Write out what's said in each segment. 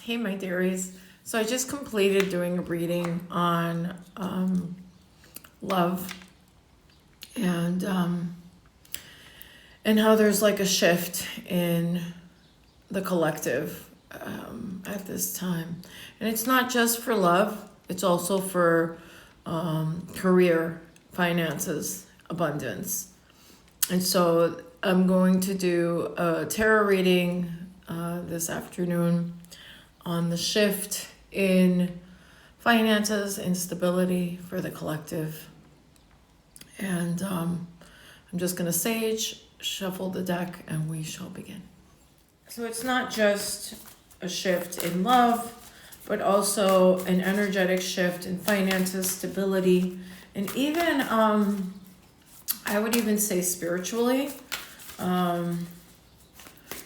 Hey, my dearies. So I just completed doing a reading on love and how there's like a shift in the collective at this time. And it's not just for love, it's also for career, finances, abundance. And so I'm going to do a tarot reading this afternoon on the shift in finances and stability for the collective. And I'm just going to sage, shuffle the deck, and we shall begin. So it's not just a shift in love, but also an energetic shift in finances, stability, and even, I would even say spiritually,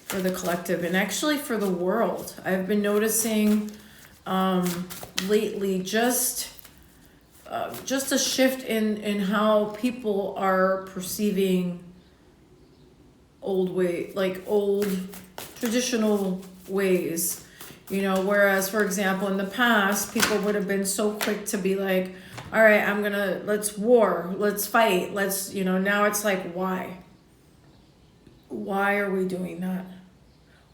for the collective and actually for the world. I've been noticing lately just a shift in how people are perceiving old traditional ways, whereas, for example, in the past, people would have been so quick to be like, all right, let's war, let's fight, now it's like, why are we doing that?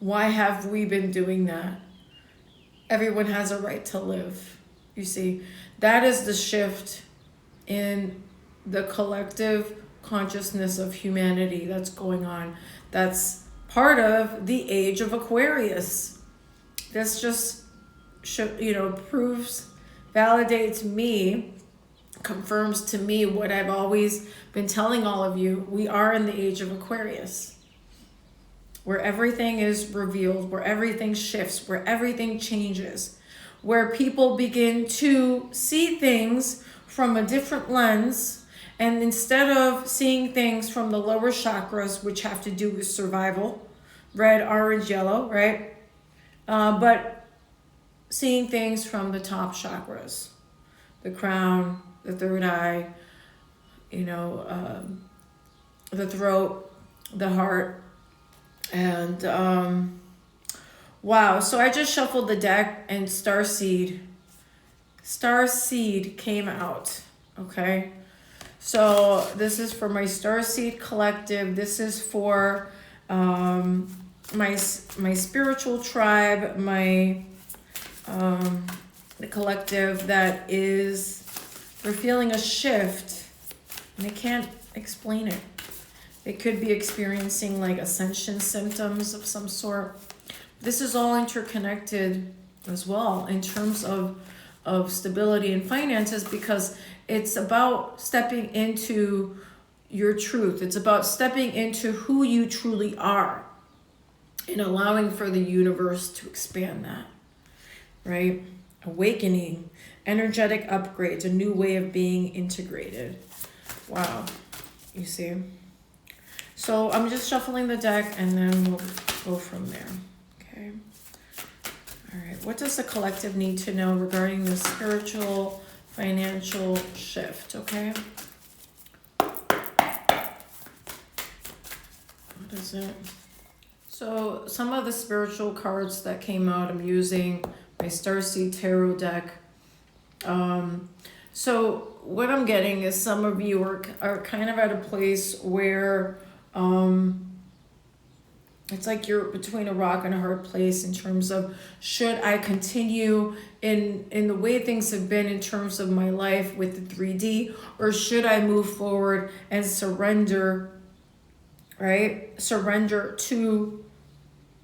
Why have we been doing that? Everyone has a right to live. You see, that is the shift in the collective consciousness of humanity that's going on. That's part of the age of Aquarius. This just, proves, validates me, confirms to me what I've always been telling all of you. We are in the age of Aquarius, where everything is revealed, where everything shifts, where everything changes, where people begin to see things from a different lens. And instead of seeing things from the lower chakras, which have to do with survival, red, orange, yellow, right? But seeing things from the top chakras, the crown, the third eye, the throat, the heart. And wow, so I just shuffled the deck and Starseed came out. Okay, so this is for my Starseed collective. This is for my spiritual tribe, the collective that is, they're feeling a shift and they can't explain it. They could be experiencing like ascension symptoms of some sort. This is all interconnected as well in terms of stability and finances, because it's about stepping into your truth. It's about stepping into who you truly are and allowing for the universe to expand that, right? Awakening, energetic upgrades, a new way of being integrated. Wow, you see? So I'm just shuffling the deck and then we'll go from there, okay? All right, what does the collective need to know regarding the spiritual, financial shift, okay? What is it? So some of the spiritual cards that came out, I'm using my Starseed Tarot deck. So what I'm getting is some of you are kind of at a place where it's like you're between a rock and a hard place in terms of, should I continue in the way things have been in terms of my life with the 3D, or should I move forward and surrender, right? Surrender to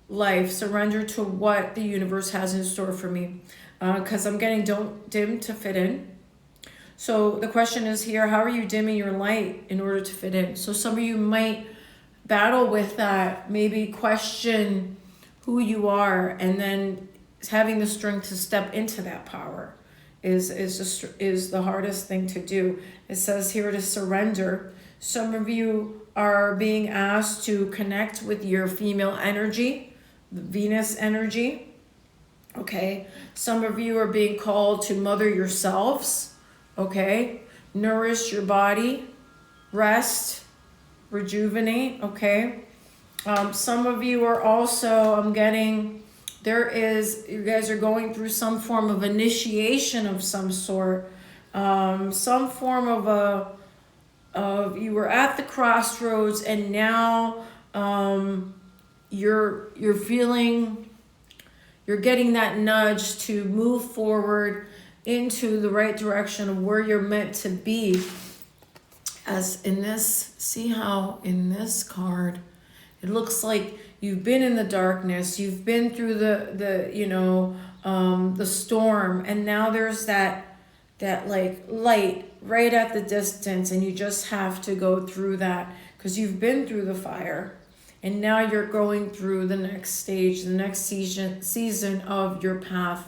life, surrender to what the universe has in store for me. Because I'm getting don't dim to fit in. So the question is here, how are you dimming your light in order to fit in? So some of you might battle with that, maybe question who you are, and then having the strength to step into that power is the hardest thing to do. It says here to surrender. Some of you are being asked to connect with your female energy, the Venus energy. Okay, some of you are being called to mother yourselves. Okay, nourish your body, rest, rejuvenate. Okay, some of you are also, I'm getting You guys are going through some form of initiation of some sort, some form you were at the crossroads, and now you're getting that nudge to move forward into the right direction of where you're meant to be. As in this, see how in this card, it looks like you've been in the darkness, you've been through the storm, and now there's that like light right at the distance, and you just have to go through that because you've been through the fire, and now you're going through the next stage, the next season of your path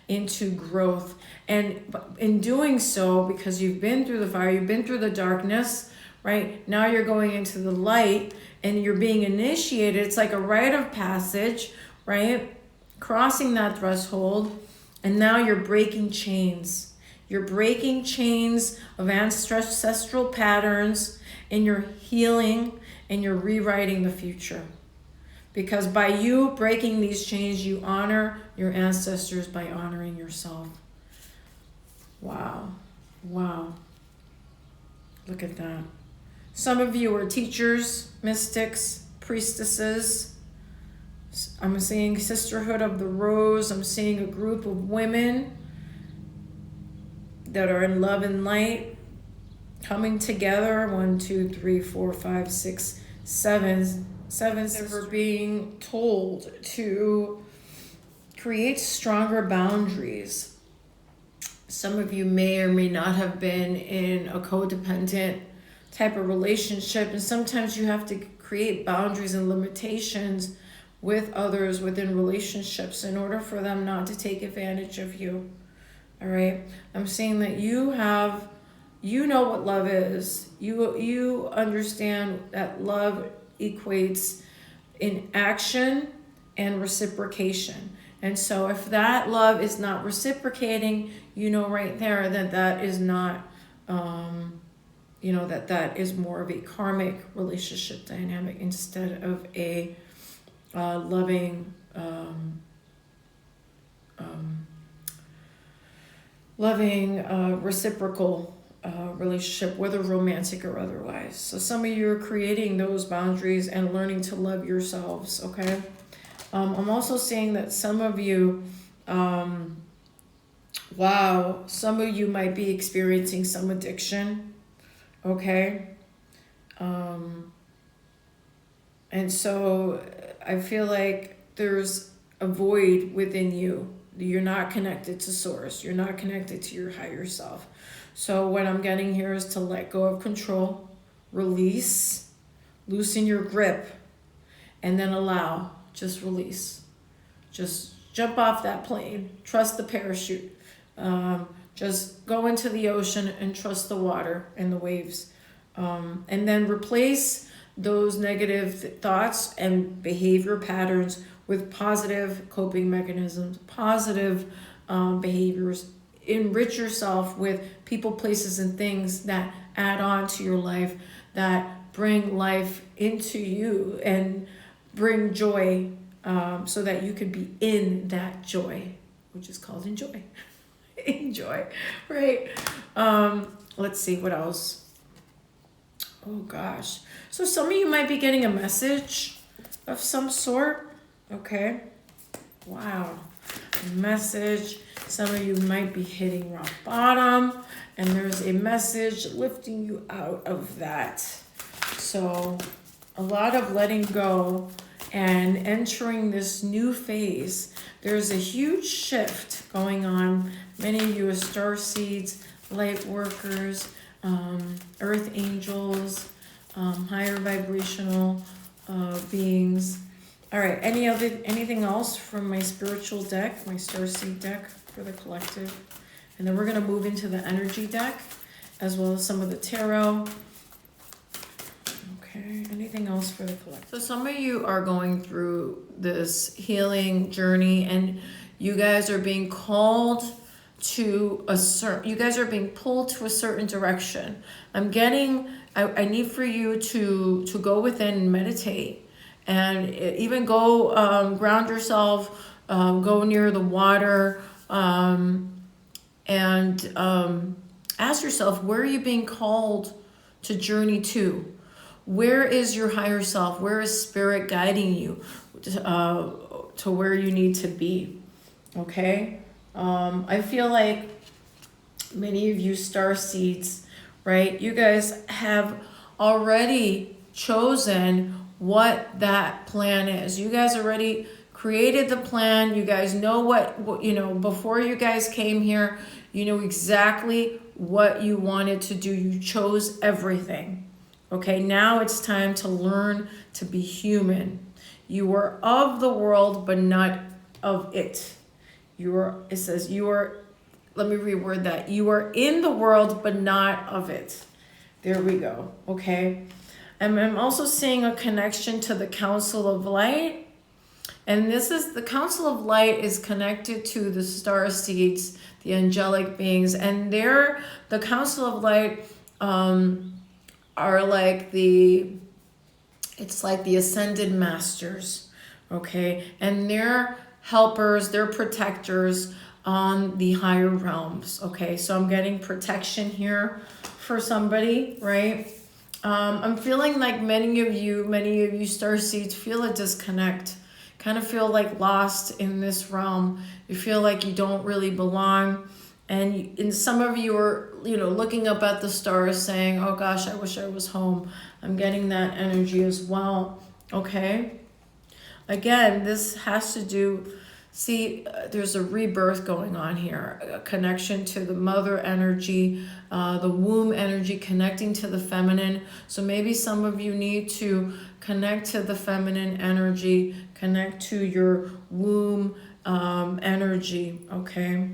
into growth. And in doing so, because you've been through the fire, you've been through the darkness, right? Now you're going into the light and you're being initiated. It's like a rite of passage, right? Crossing that threshold, and now you're breaking chains. You're breaking chains of ancestral patterns, and you're healing, and you're rewriting the future. Because by you breaking these chains, you honor your ancestors by honoring yourself. Wow. Wow. Look at that. Some of you are teachers, mystics, priestesses. I'm seeing Sisterhood of the Rose. I'm seeing a group of women that are in love and light coming together. 1, 2, 3, 4, 5, 6, 7. We're being told to create stronger boundaries. Some of you may or may not have been in a codependent type of relationship, and sometimes you have to create boundaries and limitations with others within relationships in order for them not to take advantage of you. All right, I'm saying that you know what love is. You understand that love equates in action and reciprocation. And so if that love is not reciprocating, you know right there that is not, that is more of a karmic relationship dynamic instead of a loving, reciprocal relationship, whether romantic or otherwise. So some of you are creating those boundaries and learning to love yourselves, okay? I'm also seeing that some of you, some of you might be experiencing some addiction, okay? And so I feel like there's a void within you. You're not connected to source. You're not connected to your higher self. So what I'm getting here is to let go of control, release, loosen your grip, and then allow, just release. Just jump off that plane, trust the parachute. Just go into the ocean and trust the water and the waves. And then replace those negative thoughts and behavior patterns with positive coping mechanisms, positive behaviors. Enrich yourself with people, places, and things that add on to your life, that bring life into you and bring joy, so that you could be in that joy, which is called enjoy. Enjoy, right? Let's see what else. Oh gosh. So some of you might be getting a message of some sort. Okay. Wow. A message. Some of you might be hitting rock bottom, and there's a message lifting you out of that. So a lot of letting go and entering this new phase. There's a huge shift going on. Many of you are starseeds, light workers, earth angels, higher vibrational beings. All right, anything else from my spiritual deck, my starseed deck for the collective? And then we're going to move into the energy deck as well as some of the tarot. Okay, anything else for the collective? So some of you are going through this healing journey, and you guys are being called to you guys are being pulled to a certain direction. I need for you to go within and meditate, and even go ground yourself go near the water, and ask yourself, where are you being called to journey to? Where is your higher self? Where is spirit guiding you to where you need to be? Okay? I feel like many of you star seeds, right? You guys have already chosen what that plan is. You guys already created the plan. You guys know what you know, before you guys came here, you know exactly what you wanted to do. You chose everything. Okay, now it's time to learn to be human. You are of the world, but not of it. It says you are, let me reword that. You are in the world, but not of it. There we go, okay? And I'm also seeing a connection to the Council of Light. And this is, the Council of Light is connected to the star seeds, the angelic beings. And the Council of Light are like it's like the ascended masters, okay? And they're helpers, they're protectors on the higher realms, okay? So I'm getting protection here for somebody, right? I'm feeling like many of you star seeds feel a disconnect, kind of feel like lost in this realm. You feel like you don't really belong. And some of you are, looking up at the stars saying, oh gosh, I wish I was home. I'm getting that energy as well, okay? Again, this has to do, there's a rebirth going on here, a connection to the mother energy, the womb energy, connecting to the feminine. So maybe some of you need to connect to the feminine energy, connect to your womb energy, okay?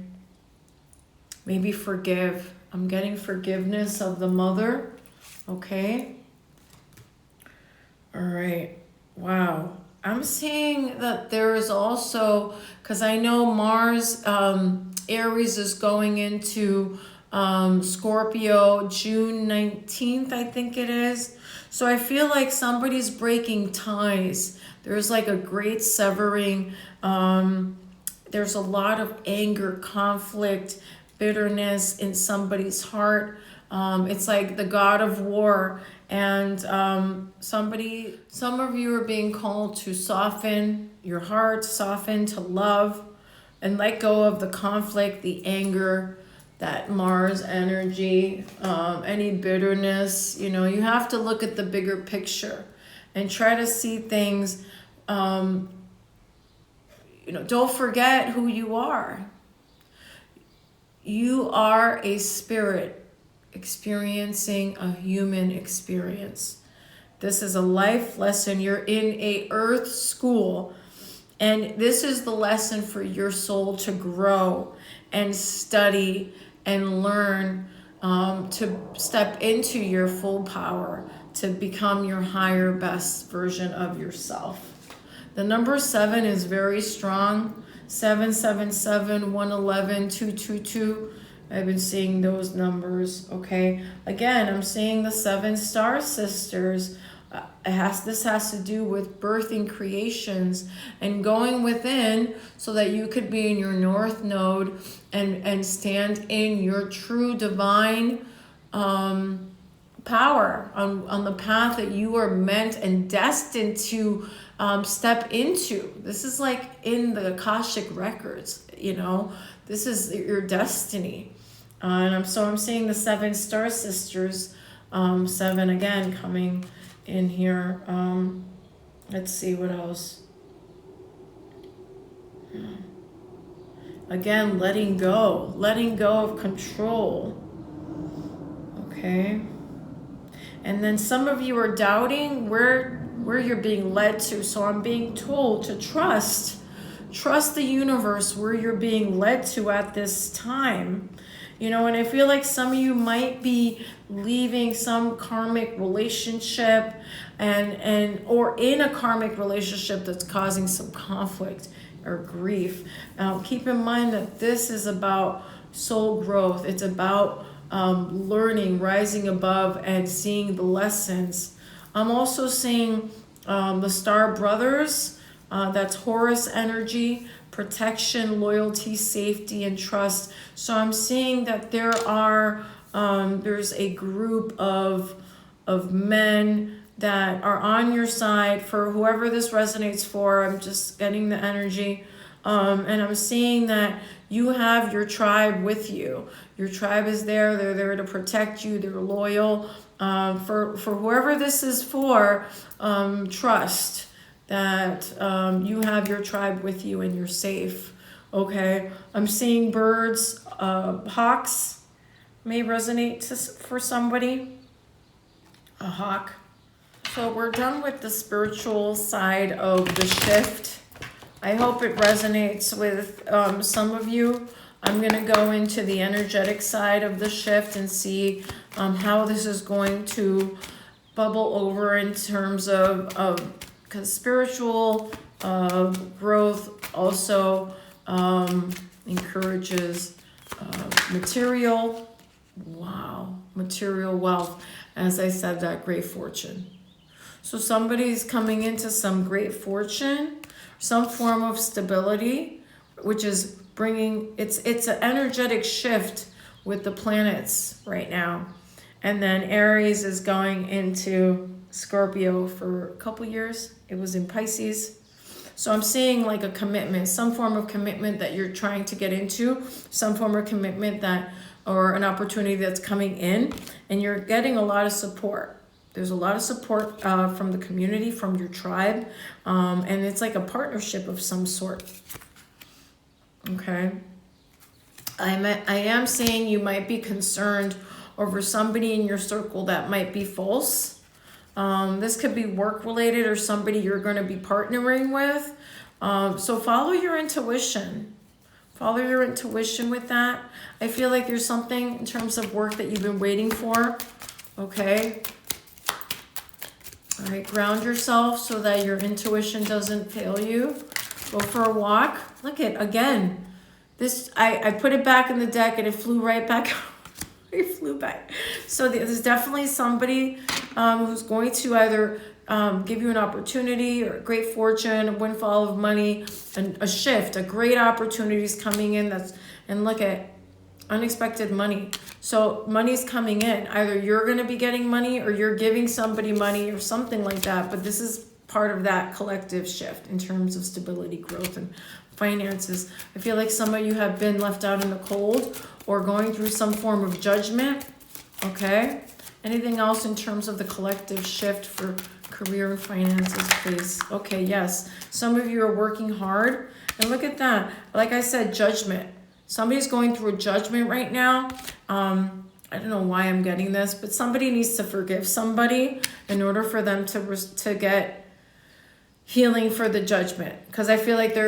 Maybe forgive. I'm getting forgiveness of the mother, okay? All right, wow. I'm seeing that there is also, because I know Mars, Aries is going into Scorpio June 19th, I think it is. So I feel like somebody's breaking ties. There's like a great severing. There's a lot of anger, conflict, bitterness in somebody's heart. It's like the god of war. And some of you are being called to soften your heart, soften to love, and let go of the conflict, the anger, that Mars energy, any bitterness. You have to look at the bigger picture and try to see things. Don't forget who you are. You are a spirit experiencing a human experience. This is a life lesson. You're in a earth school, and this is the lesson for your soul to grow and study and learn, to step into your full power, to become your higher, best version of yourself. The number 7 is very strong. 777, 111, 222. I've been seeing those numbers, okay? Again, I'm seeing the 7 star sisters. This has to do with birthing creations and going within so that you could be in your north node and stand in your true divine power on the path that you are meant and destined to step into. This is like in the Akashic records, this is your destiny. And I'm seeing the 7 star sisters, 7 again coming in here. Let's see what else. Again, letting go of control. Okay. And then some of you are doubting where you're being led to. So I'm being told to trust the universe where you're being led to at this time. And I feel like some of you might be leaving some karmic relationship or in a karmic relationship that's causing some conflict or grief. Keep in mind that this is about soul growth. It's about learning, rising above, and seeing the lessons. I'm also seeing the star brothers, that's Horus energy, protection, loyalty, safety, and trust. So I'm seeing that there's a group of men that are on your side. For whoever this resonates for, I'm just getting the energy. And I'm seeing that you have your tribe with you. Your tribe is there. They're there to protect you. They're loyal. For whoever this is for, trust that you have your tribe with you and you're safe. Okay. I'm seeing birds, hawks may resonate for somebody. A hawk. So we're done with the spiritual side of the shift. I hope it resonates with some of you. I'm going to go into the energetic side of the shift and see how this is going to bubble over in terms of because spiritual growth also encourages material wealth. As I said, that great fortune. So somebody's coming into some great fortune, some form of stability, which is bringing, it's an energetic shift with the planets right now. And then Aries is going into Scorpio for a couple years. It was in Pisces. So I'm seeing like a commitment, some form of commitment that you're trying to get into, some form of commitment that, or an opportunity that's coming in, and you're getting a lot of support. There's a lot of support from the community, from your tribe, and it's like a partnership of some sort. Okay. I am saying you might be concerned over somebody in your circle that might be false. This could be work related or somebody you're going to be partnering with. So follow your intuition. Follow your intuition with that. I feel like there's something in terms of work that you've been waiting for. Okay. All right, ground yourself so that your intuition doesn't fail you. Go for a walk. Look at, again, this, I put it back in the deck and it flew right back. It flew back. So there's definitely somebody who's going to either give you an opportunity or a great fortune, a windfall of money, and a shift, a great opportunity is coming in. And look at unexpected money. So money's coming in. Either you're going to be getting money or you're giving somebody money or something like that. But this is part of that collective shift in terms of stability, growth, and finances. I feel like some of you have been left out in the cold or going through some form of judgment. Okay. Anything else in terms of the collective shift for career and finances, please? Okay. Yes. Some of you are working hard. And look at that. Like I said, judgment. Somebody's going through a judgment right now. I don't know why I'm getting this, but somebody needs to forgive somebody in order for them to get healing for the judgment. Because I feel like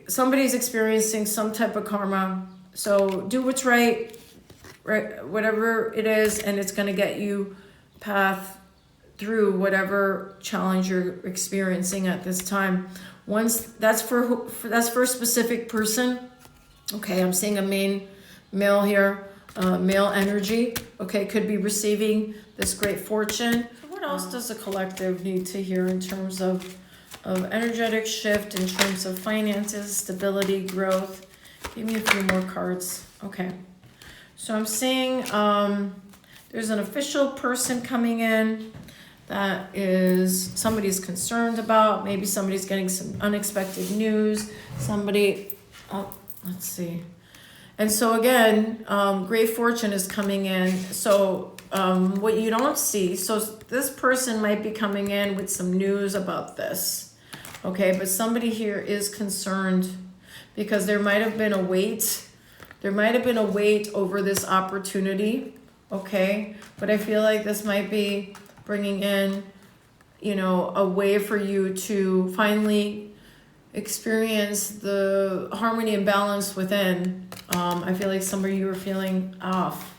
somebody's experiencing some type of karma. So do what's right, whatever it is, and it's going to get you path through whatever challenge you're experiencing at this time. Once that's for a specific person. Okay, I'm seeing a male here, male energy. Okay, could be receiving this great fortune. What else does the collective need to hear in terms of energetic shift, in terms of finances, stability, growth? Give me a few more cards. Okay, so I'm seeing there's an official person coming in that is somebody's concerned about. Maybe somebody's getting some unexpected news. Let's see. And so again, great fortune is coming in. So what you don't see, so this person might be coming in with some news about this. Okay, but somebody here is concerned because there might have been a wait. There might have been a wait over this opportunity. Okay, but I feel like this might be bringing in, a way for you to finally experience the harmony and balance within. I feel like some of you are feeling off.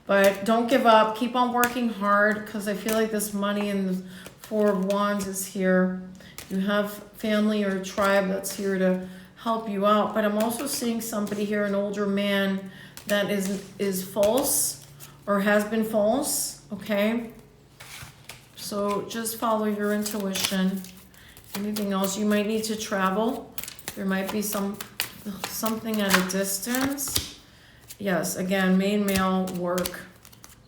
But don't give up. Keep on working hard because I feel like this money and the Four of Wands is here. You have family or tribe that's here to help you out. But I'm also seeing somebody here, an older man that is false or has been false. Okay? So just follow your intuition. Anything else? You might need to travel There might be something at a distance. Yes, again, main male, work,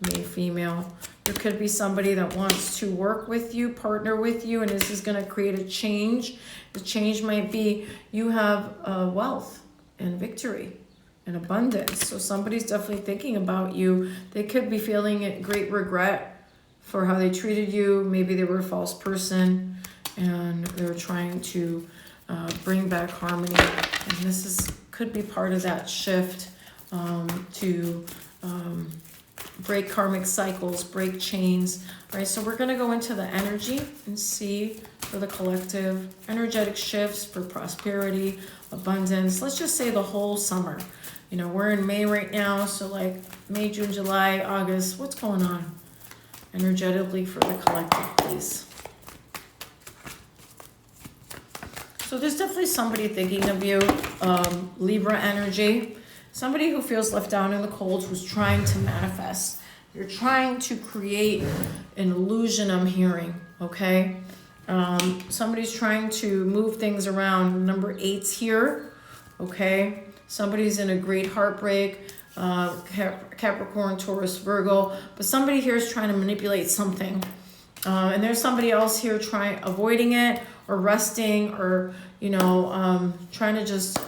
main female. There could be somebody that wants to work with you, partner with you, and this is going to create a change. The change might be you have wealth and victory and abundance. So somebody's definitely thinking about you. They could be feeling great regret for how they treated you. Maybe they were a false person and they're trying to bring back harmony. And this could be part of that shift to break karmic cycles, break chains. All right, so we're going to go into the energy and see for the collective energetic shifts for prosperity, abundance. Let's just say the whole summer. You know, we're in May right now, so like May, June, July, August. What's going on energetically for the collective, please? So there's definitely somebody thinking of you, Libra energy. Somebody who feels left down in the cold, who's trying to manifest. You're trying to create an illusion, I'm hearing, okay? Somebody's trying to move things around. Number 8's here, okay? Somebody's in a great heartbreak, Capricorn, Taurus, Virgo. But somebody here is trying to manipulate something. And there's somebody else here avoiding it or resting or, you know, trying to just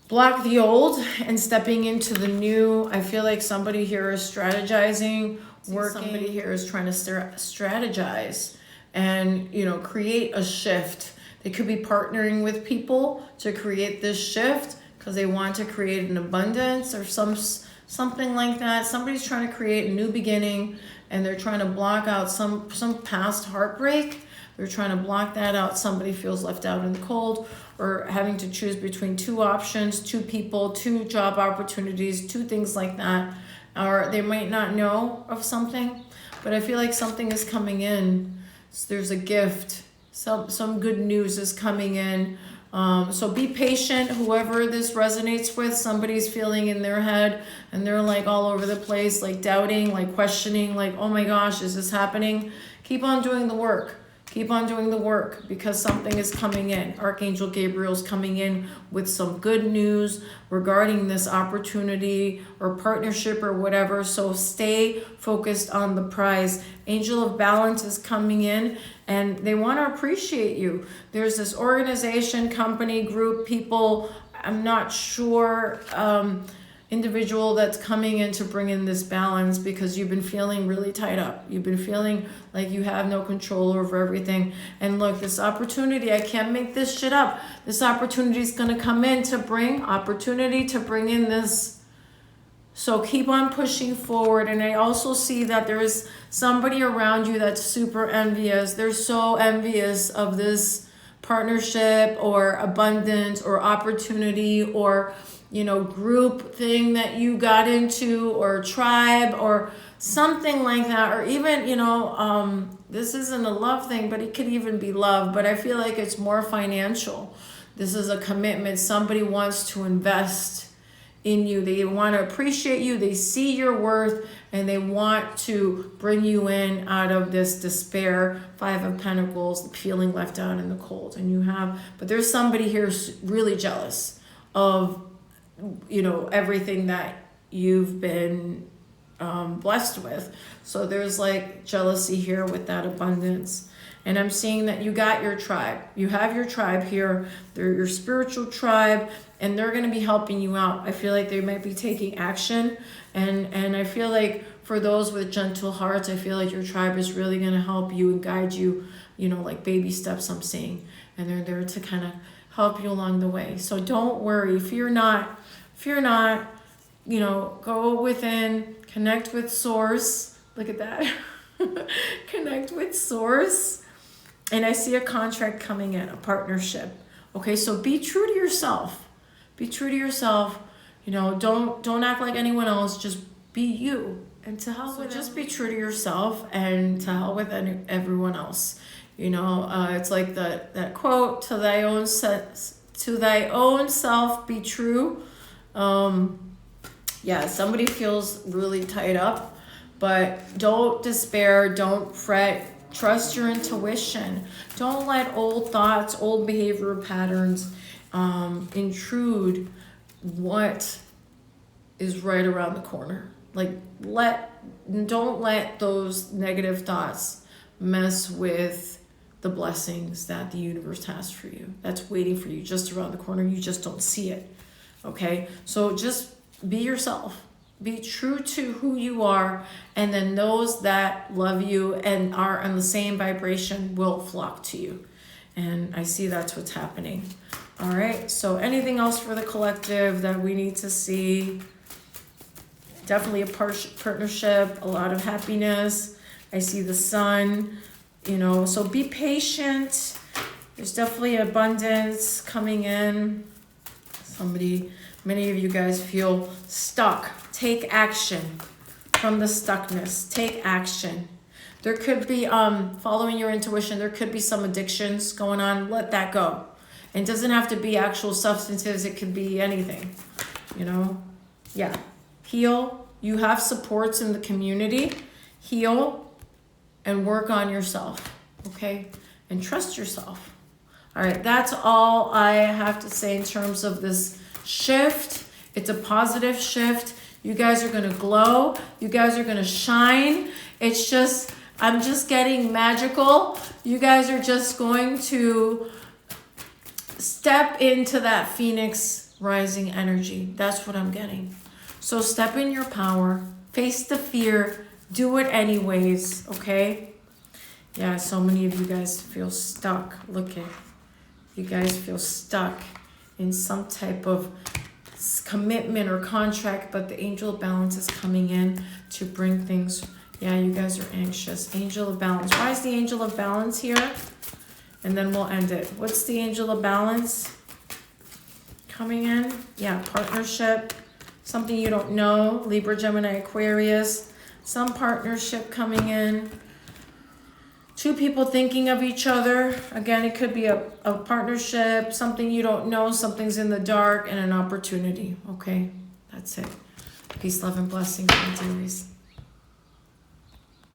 block the old and stepping into the new. I feel like somebody here is strategizing, working. Somebody here is trying to strategize and, you know, create a shift. They could be partnering with people to create this shift because they want to create an abundance or something like that. Somebody's trying to create a new beginning and they're trying to block out some past heartbreak. They're trying to block that out. Somebody feels left out in the cold or having to choose between two options, two people, two job opportunities, two things like that. Or they might not know of something, but I feel like something is coming in. So there's a gift. Some good news is coming in. So be patient, whoever this resonates with. Somebody's feeling in their head and they're like all over the place, like doubting, like questioning, like, oh my gosh, is this happening? Keep on doing the work. Keep on doing the work because something is coming in. Archangel Gabriel's coming in with some good news regarding this opportunity or partnership or whatever. So stay focused on the prize. Angel of Balance is coming in and they want to appreciate you. There's this organization, company, group, people, I'm not sure, individual that's coming in to bring in this balance because you've been feeling really tied up. You've been feeling like you have no control over everything. And look, this opportunity, I can't make this shit up. This opportunity is going to come in to bring opportunity to bring in this. So keep on pushing forward. And I also see that there is somebody around you that's super envious. They're so envious of this partnership or abundance or opportunity or, you know, group thing that you got into or tribe or something like that. Or even, you know, this isn't a love thing, but it could even be love. But I feel like it's more financial. This is a commitment. Somebody wants to invest in you. They want to appreciate you. They see your worth and they want to bring you in out of this despair. 5 of Pentacles, feeling left out in the cold. And you have, but there's somebody here really jealous of, you know, everything that you've been blessed with. So there's like jealousy here with that abundance. And I'm seeing that you got your tribe. You have your tribe here. They're your spiritual tribe and they're going to be helping you out. I feel like they might be taking action. And I feel like for those with gentle hearts, I feel like your tribe is really going to help you and guide you, you know, like baby steps I'm seeing. And they're there to kind of help you along the way. So don't worry. Fear not, you know, go within, connect with Source. Look at that. Connect with Source. And I see a contract coming in, a partnership. Okay, so be true to yourself. Be true to yourself. You know, don't act like anyone else. Just be you. And to hell with just be true to yourself and to hell with everyone else. You know, it's like that quote, to thy own self be true. Yeah, somebody feels really tied up, but don't despair, don't fret, trust your intuition. Don't let old thoughts, old behavior patterns, intrude what is right around the corner. Like, don't let those negative thoughts mess with the blessings that the universe has for you. That's waiting for you just around the corner. You just don't see it. Okay? So just be yourself. Be true to who you are, and then those that love you and are on the same vibration will flock to you. And I see that's what's happening. All right, so anything else for the collective that we need to see? Definitely a partnership, a lot of happiness. I see the sun, so be patient. There's definitely abundance coming in. Many of you guys feel stuck. Take action from the stuckness. Take action. There could be, following your intuition, there could be some addictions going on. Let that go. It doesn't have to be actual substances. It could be anything, Yeah. Heal. You have supports in the community. Heal and work on yourself, okay? And trust yourself. All right, that's all I have to say in terms of this shift. It's a positive shift. You guys are going to glow. You guys are going to shine. I'm just getting magical. You guys are just going to step into that Phoenix rising energy. That's what I'm getting. So step in your power. Face the fear. Do it anyways, okay? Yeah, so many of you guys feel stuck. Look at you guys feel stuck in some type of commitment or contract, but the angel of balance is coming in to bring things. Yeah, you guys are anxious. Angel of balance. Why is the angel of balance here? And then we'll end it. What's the angel of balance coming in? Yeah, partnership. Something you don't know. Libra, Gemini, Aquarius. Some partnership coming in. Two people thinking of each other. Again, it could be a partnership, something you don't know, something's in the dark, and an opportunity. Okay, that's it. Peace, love, and blessings, my dearies.